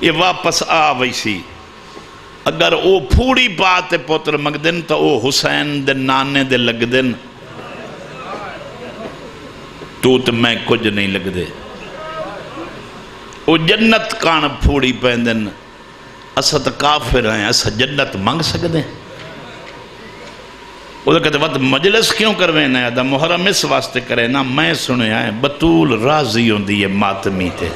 یہ واپس آ ویسی اگر او پھوڑی پاتے پتر مگدن تو او حسین دے نانے دے لگ دن تو میں کچھ نہیں لگ دے او جنت کان پھوڑی پہندن اسد کافر ہیں اسد جنت مانگ سکتے ہیں وہ کہتے وقت مجلس کیوں کرویں نا دا محرم اس واسطے کرے نا میں سنے آئے بطول راضی ہوں دیئے ماتمی تے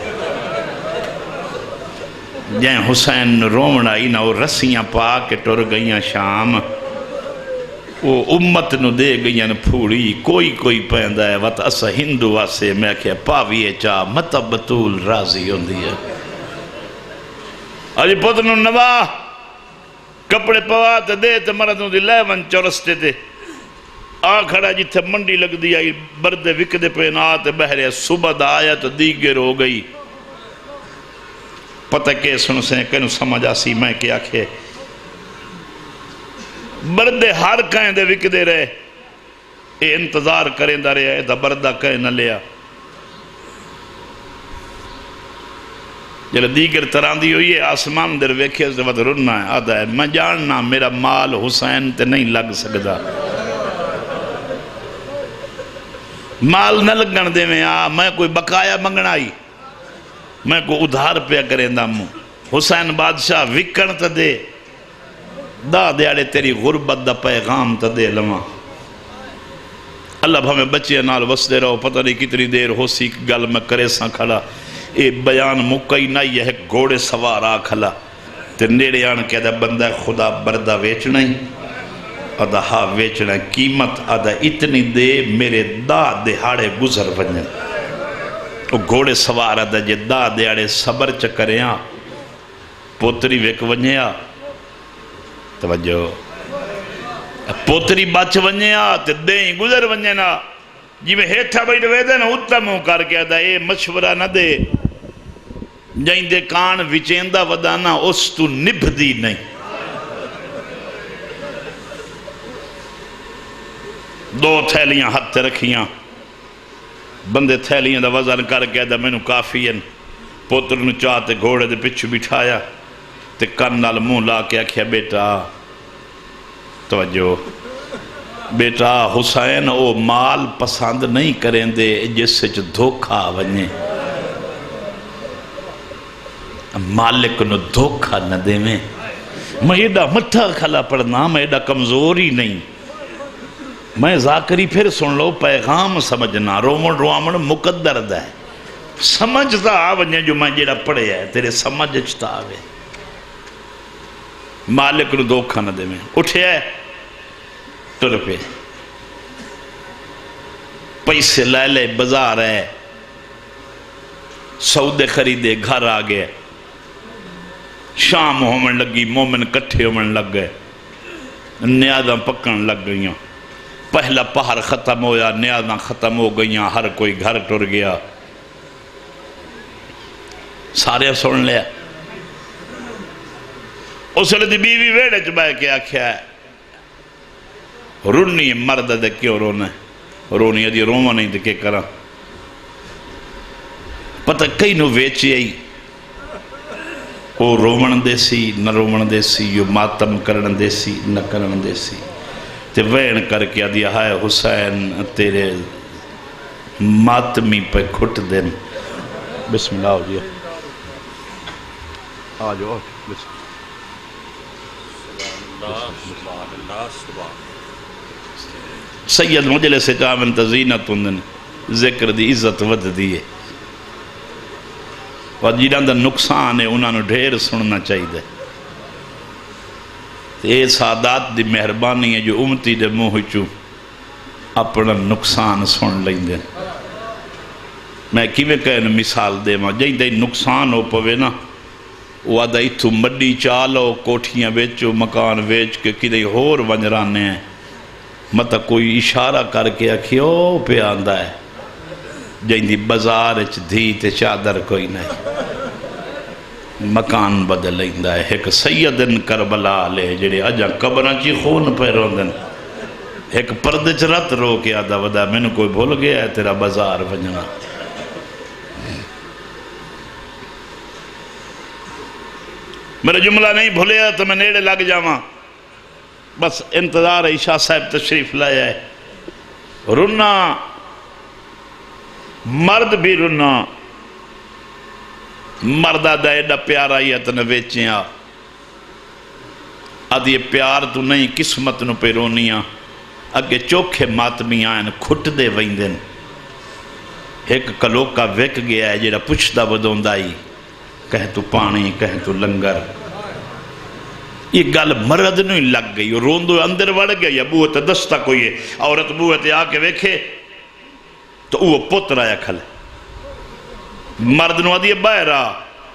جائیں حسین رومن آئی نا وہ رسیاں پا کے ٹر گئیاں شام وہ امت نو دے گئیاں پھوڑی کوئی پہندہ ہے وقت اسا ہندو واسے میں کہا پاویے چاہ متا بطول راضی ہوں دیئے آجی پتنو نوا کپڑے پواتے دے تے مردوں دی لیون چورستے تے آ کھڑا جتھے منڈی لگ دی آئی بردے وکدے پہناتے بہرے صبح دا آیا تو دیگر ہو گئی پتہ کہ سنو سے کہنو سمجھ آسی میں کیا کھے بردے ہر کہیں دے وکدے رہے اے انتظار کریں دا رہے دا بردہ کہیں نہ لیا جلے دیگر تراندی ہوئی ہے آسمان در ویکھے سے وقت رننا ہے آدھا ہے میں جاننا میرا مال حسین تے نہیں لگ سکتا مال نہ لگن دے میں کوئی بقایا منگنا آئی میں کوئی ادھار پہ کریں دا مو حسین بادشاہ وکن تا دے دا دیاڑے تیری غربت دا پیغام تا دے لما اللہ بھامیں بچے نال وسدے رہو پتہ نہیں کتنی دیر ہو سی گل میں کرے ساں کھڑا اے بیان مکئی نہیں ہے گھوڑے سوار آ کھلا تے نیڑے آن کے دا بندہ خدا بردہ ویچنا ہی آدھا ہاں ویچنا قیمت آدھا اتنی دے میرے دا دہاڑے گزر ونجن وہ گھوڑے سوار آدھا جے دا دہاڑے صبر چکریاں پوتری ویک ونجیا توجہ پوتری بچ ونجیا تے دیں گزر ونجنا جی میں ہیٹھا بیٹھ ویدے نا اتموں کر کے آدھا اے مشورہ نہ دے جائیں دے کان وچیندہ ودانا اس تو نبھ دی نہیں دو تھیلیاں ہتھ رکھیاں بندے تھیلیاں دا وزن کر کے دا میں نو کافی ہیں پوتر نو چاہتے گھوڑے دے پچھو بٹھایا تے کن نال منہ لا کے آکھیا بیٹا توجہ بیٹا حسین او مال پسند نہیں کریں دے جس سے دھوکھا ونجے مالک نو دھوکھا نہ دے میں ایڈا مٹھا کھلا پڑھنا میں ایڈا کمزوری نہیں میں ذاکری پھر سن لو پیغام سمجھنا رومن روامن مقدر دا ہے سمجھتا آونے جو میں جیڑا پڑھے ہے تیرے سمجھتا آوے مالک نو دھوکھا نہ دے میں اٹھے ہے ٹر پہ پیسے لے لے بازار ہے سودے خریدے گھر آگئے شام ہومن لگی مومن کٹھے ہومن لگ گئے نیاداں پکن لگ گئیاں پہلا پہر ختم ہویا، نیازاں ختم ہو گئیاں، ہر کوئی گھر ٹر گیا، سارے سن لیا۔ اس لئے دی بیوی ویڑے چبائے کے آکھیا ہے رونی مرد دے کیوں رونا ہے، رونی ہے دی روما نہیں دے کے کرا، پتہ کئی نو ویچی آئی، او رومن دے سی نہ رومن دے سی، یو ماتم کرن دے سی نہ کرن دے سی، تے وین کر کے آدیا ہائے حسین تیرے ماتمی پہ کھٹ دن۔ بسم اللہ ہو جی آجو بسم سید مجلس جامن تزینت اندن ذکر دی عزت ود دیئے، اور جیڑان دا نقصان ہے انہاں نے ڈھیر سننا چاہیے۔ اے سادات دی مہربانی ہے جو امتی دے منہ چوں اپنا نقصان سن لیں دے۔ میں کیویں کہنے مثال دے ماں جائیں دے نقصان ہو پوے نا، وہ آدھا اتھو مڈی چالو کوٹھیاں بیچو مکان بیچ کے کدھے ہور ونجرانے ہیں، مطلب کوئی اشارہ کر کے آکھیو پہ آندہ ہے جائیں دی بازار اچھ دھی تے چادر کوئی نہیں، مکان بدل لیندہ ہے۔ ایک سیدن کربلا لے جڑے اجا قبران چی خون پہ روندن، ایک پردچ رت رو کے آدھا ودا میں نے کوئی بھول گیا ہے تیرا بازار ونجنا۔ میرا جملہ نہیں بھولیا تو میں نیڑے لگ جاواں، بس انتظار عشاء صاحب تشریف لائے ہے۔ رنا مرد بھی رنا، مردہ دا ایڈا پیارا یا تنے ویچیاں، اد یہ پیار تو نہیں قسمت نو پہ رونیاں، اگے چوکھے ماتمی آئین کھٹ دے ویندن، ایک کلوکا ویک گیا ہے جیڑا پچھدہ بدوندائی، کہیں تو پانی کہیں تو لنگر، یہ گل مرد نہیں لگ گئی، روندو اندر وڑ گیا، یا بوہت دستہ کوئی ہے، عورت بوہت آکے ویکھے تو وہ پتر آیا کھلے، مرد نو آدھی باہرہ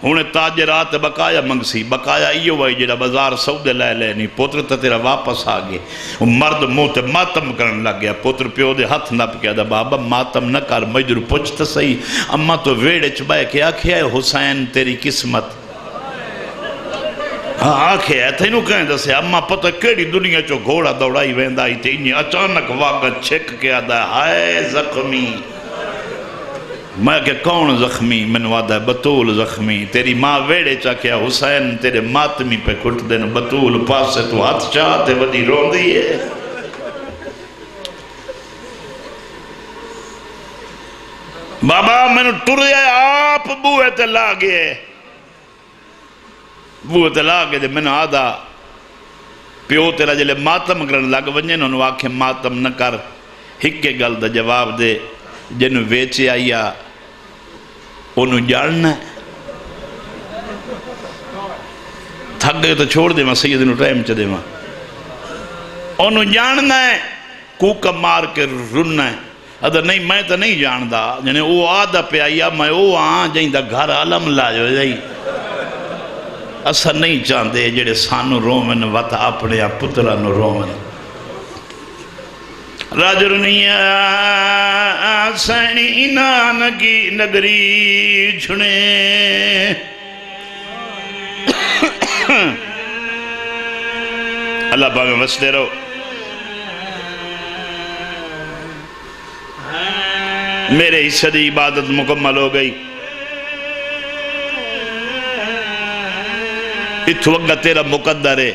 ہونے تاجرات بقایا منگسی، بقایا ایو وائی جڑا بازار سودے لے لینی، پتر تا تیرا واپس آگئے، مرد موت ماتم کرن لگ گیا، پتر پیو دے ہاتھ نپ کیا دا بابا ماتم نہ کر، مجدر پوچھتا صحیح، اما تو ویڑے چبائے کہ آکھے ہے حسین تیری قسمت، ہاں آکھے ہے تینو کہیں دا سے اما پتہ کیڑی دنیا چو گھوڑا دوڑائی ویندائی تے انہی اچانک واقع چھک کے آدھا ہائے زخمی، میں کہ کون زخمی؟ میں نے آدھا بطول زخمی، تیری ماں ویڑے چاہ کیا حسین تیرے ماتمی پہ کھٹ دین، بطول پاس سے تو ہاتھ چاہتے ودی رون دیئے۔ بابا میں نے ٹرے آپ بوئے تے لاغے، بوئے تے لاغے دے میں نے آدھا پیو تیرا جلے ماتم کرن لگ ونجے انہوں آکھے ماتم نہ کر، ہکے گل دا جواب دے، جنہوں ویچے آیا انہوں جاننا ہے، تھک گئے تو چھوڑ دے ماں سید انہوں ٹائم چا دے ماں، انہوں جاننا ہے کوکا مار کے رننا ہے، ادھر نہیں میں تو نہیں جاندہ، جنہیں وہ آدھا پہ آیا میں وہ جائیں دا گھر عالم لا جو جائیں، اثر نہیں چاندے جڑے سانو رومن وط اپنے پترانو رومن۔ راجرنیا سینی نانکی نگری چھنے، اللہ پاک میں وسلے رہو، میرے حصہ دی عبادت مکمل ہو گئی، اتھو اگا تیرا مقدر ہے،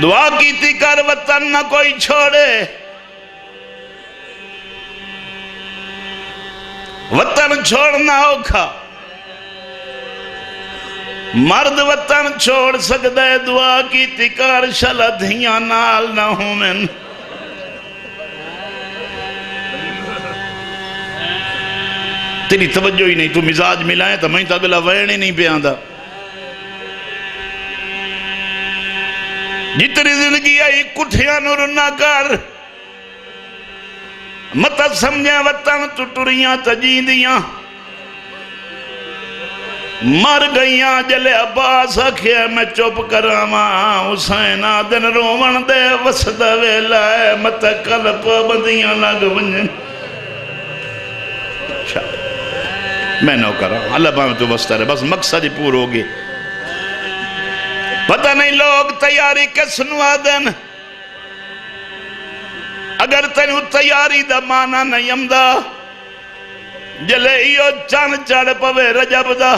دعا کیتی کر وطن نہ کوئی چھوڑے، وطن چھوڑنا اوکھا، مرد وطن چھوڑ سکتا ہے، دعا کیتی کر شلا دھیاں نال نہ ہوں من، تیری توجہ ہی نہیں، تو مزاج ملائیں تو میں تو اگلا ویڑی نہیں پہ آندہ، جتنی زندگی آئی کٹھیاں نور نہ کر، مطلب سمجھیں وطن تو ٹریاں تجیدیاں، مر گئیاں جلے عباس آکھیا میں چپ کراواں حسین آدن رومن دے وسد ویلا ہے مت کل پابندیاں لگ ونجن میں نو کراں اللہ باہم تو بستا رہے بس مقصد ہی پور ہوگی پتہ نہیں لوگ تیاری کس نوادن اگر تینو تیاری دا مانا نہیں امدہ جلے ایو چان چڑ پوے رجب دا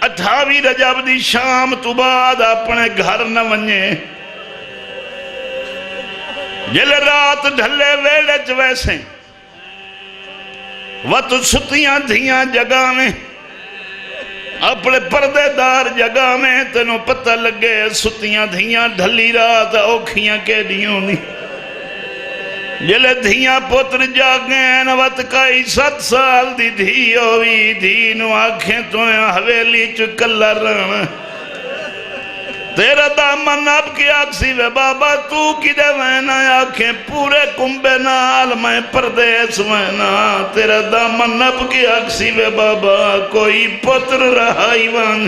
28 رجب دی شام تو بعد اپنے گھر نہ ونجے جلے رات ڈھلے ویڑے ویسے وقت ستیاں دھیاں جگہ میں اپنے پردے دار جگہ میں تینوں پتہ لگے ستیاں دھیاں ڈھلی رات اوکھیاں کے دیوں نہیں جلے دھیاں پتر جاگیں وقت کئی 7 سال دی دھی ہوئی دھی نو آنکھیں تو حویلی چکلہ رہن تیرا دامن اب کی آکسی وے بابا تو کی دے وینا آنکھیں پورے کمبے نال میں پردیس وینا تیرا دامن اب کی آکسی وے بابا کوئی پتر رہائی وان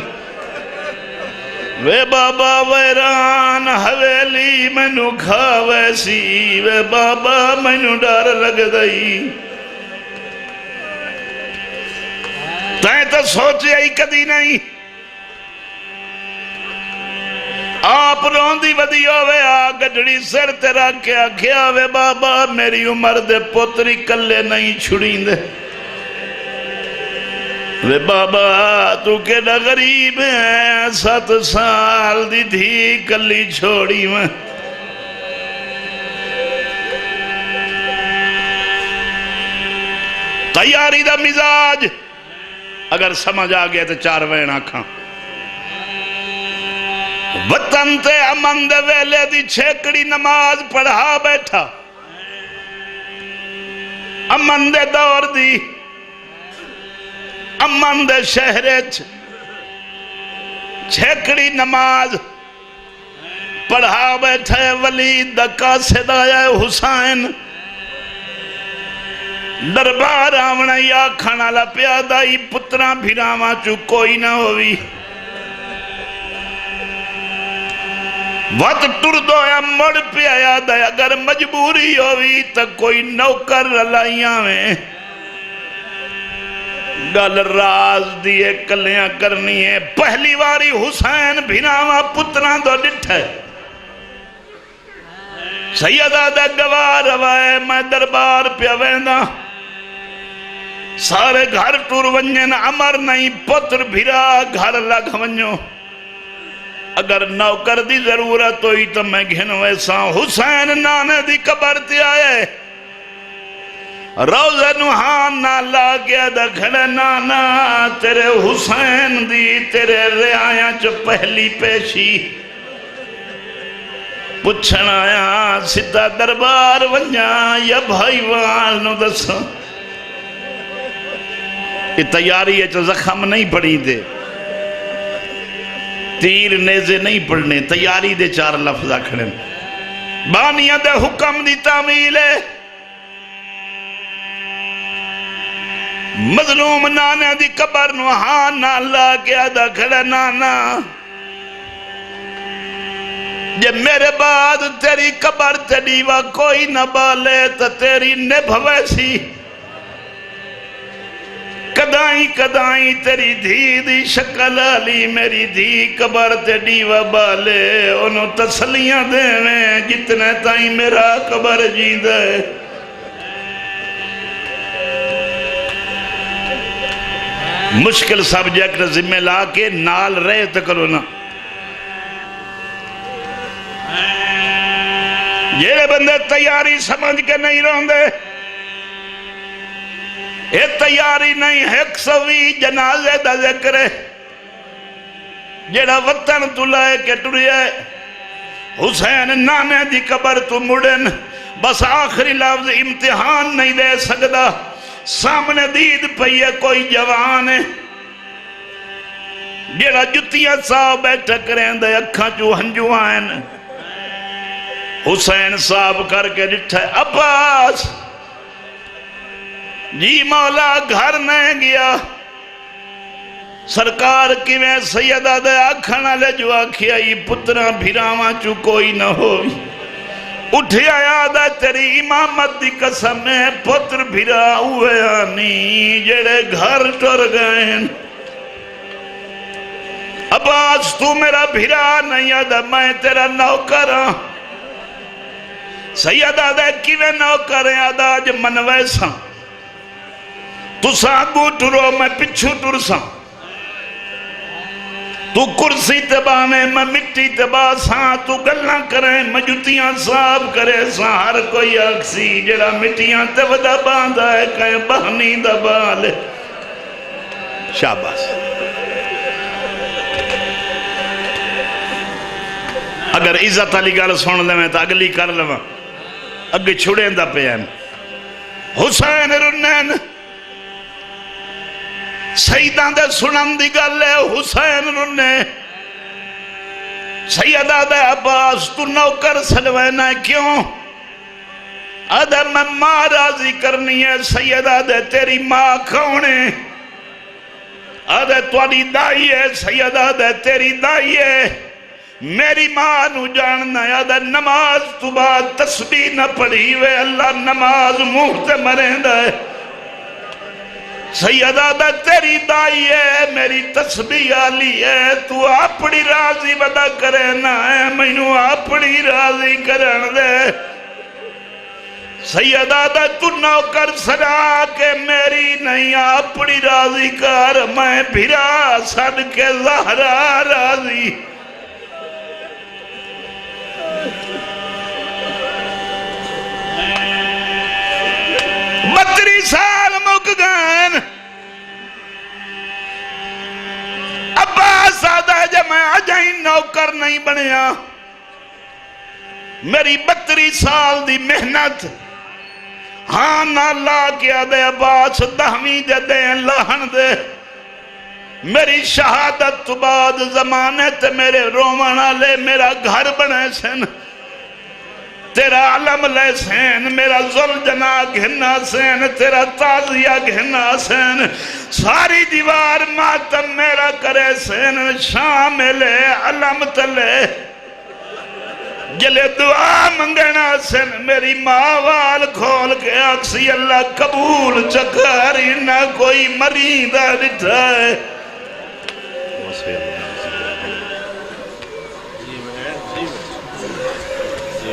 وے بابا ویران حویلی میں نو کھا ویسی وے بابا میں نو ڈار لگ دائی تائیں تو سوچے آئی کدی نہیں آپ روندی ودی ہوئے گڈڑی سر تیرا کیا کیا وے بابا میری عمر دے پتری کلے نہیں چھڑیں دے وے بابا تو کیڑا غریب ہے 7 سال دی دھی کلی چھوڑی میں تیاری دا مزاج اگر سمجھ آگیا تو 4 وین آکھاں وطن تے امن دے ویلے دی چھیکڑی نماز پڑھا بیٹھا امن دے دور دی امن دے شہرچ چھیکڑی نماز پڑھا بیٹھے ولید دا قاصد آیا حسین دربار آونا یا کھانا لا پیادائی پتران بھیراما چو کوئی نہ ہوئی وقت ٹر دو یا مڑ پہ آیا دے اگر مجبوری ہوئی تا کوئی نوکر لائیاں میں گل راز دیئے کلیاں کرنی ہے پہلی واری حسین بھیناما پتران دو ڈٹھے سیدہ دے گوار ہوئے میں دربار پہ ویندہ سارے گھر ٹور ونجن عمر نہیں پتر بھیرا گھر لگ ونجو اگر نوکر دی ضرورت ہوئی تو میں گھنو ایسا حسین نانے دی قبر تے آئے روزہ نوحان نہ لاغیا دا کھڑے نانا تیرے حسین دی تیرے ریاں چو پہلی پیشی پچھن آیا سدھا دربار ونجا یا بھائی وال نو دسو یہ تیاری ہے جو زخم نہیں پڑی دے تیر نیزے نہیں پڑھنے تیاری دے 4 لفظ آکھڑیں بانیاں دے حکم دی تعمیل ہے مظلوم نانا دی قبر نوحان نہ اللہ کیا دا کھڑا نانا جب میرے بعد تیری قبر تڑیوہ کوئی نہ بالے تو تیری نبھ ویسی کدائیں کدائیں تیری دھی دی شکل علی میری دھی قبر تے ڈیوہ بالے انہوں تسلیاں دے میں جتنے تائیں میرا قبر جی دے مشکل سبجیکٹ ذمہ لا کے نال رہے تکلو نا یہ بندے تیاری سمجھ کے نہیں روندے یہ تیاری نہیں 120 جنازے دا ذکر ہے جیڑا وطن تو لائے کے ٹریے حسین نانے دی قبر تو مڑن بس آخری لفظ امتحان نہیں دے سکتا سامنے دید پہیے کوئی جوان ہے جیڑا جتیاں صاحب بیٹھا کریں دے اکھاں جو ہنجو آئین حسین صاحب کر کے ڈٹھے عباس جی مولا گھر نہیں گیا سرکار کی میں سیدہ دے آکھنا لے جو آکھی آئی پترہ بھیراواں چو کوئی نہ ہو اٹھے آیا دا تیری امامت دی قسم ہے پتر بھیرا ہوئے آنی جڑے گھر ٹر گئے عباس تو میرا بھیرا نہیں آدھا میں تیرا نوکر ہاں سیدہ دے کی میں نوکر ہیں آدھا آج من ویسا تو ساگو ٹرو میں پچھو ٹر سا تو کرسی تبانے میں مٹی تبا ساں تو گلنا کریں میں جتیاں صاف کرے ساں ہر کوئی اکسی جڑا مٹیاں تبدا باندھا ہے کہیں بہنی دبا لے شاباس اگر عزت علی گل سن لے میں تو اگلی کر لوں اگے چھوڑیں دا پہن حسین رنین سیدان دے سنن دی گل ہے حسین رنے سیدہ دے عباس تو نوکر سلوینا ہے کیوں ادھر میں ماں راضی کرنی ہے سیدہ دے تیری ماں کھونے ادھر توڑی دائی ہے سیدہ دے تیری دائی ہے میری ماں نو جاننا ہے ادھر نماز تو بعد تسبیح نہ پڑھی وے اللہ نماز مہتے مرین ہے سیدہ دا تیری دائی ہے میری تسبیح آلی ہے تو اپنی راضی بدا کرے نہ ہے مینو اپنی راضی کرن دے سیدہ دا تو نوکر سنا کہ میری نہیں اپنی راضی کر میں بھیرا سن کے زہرا راضی متری سال مک گئن عباس آدھا ہے جب میں آجائیں نوکر نہیں بنیا میری 32 سال دی محنت ہاں نہ لا کیا دے عباس 10ویں جدیں لہن دے میری شہادت تو بعد زمانے تے میرے رومانہ لے میرا گھر بنے سن تیرا علم لے سین میرا زلجنہ گھنا سین تیرا تازیہ گھنا سین ساری دیوار ماتم میرا کرے سین شاملے علم تلے جلے دعا منگنا سین میری ماوال کھول کے اکسی اللہ قبول چکاری نہ کوئی مریدہ لٹھائے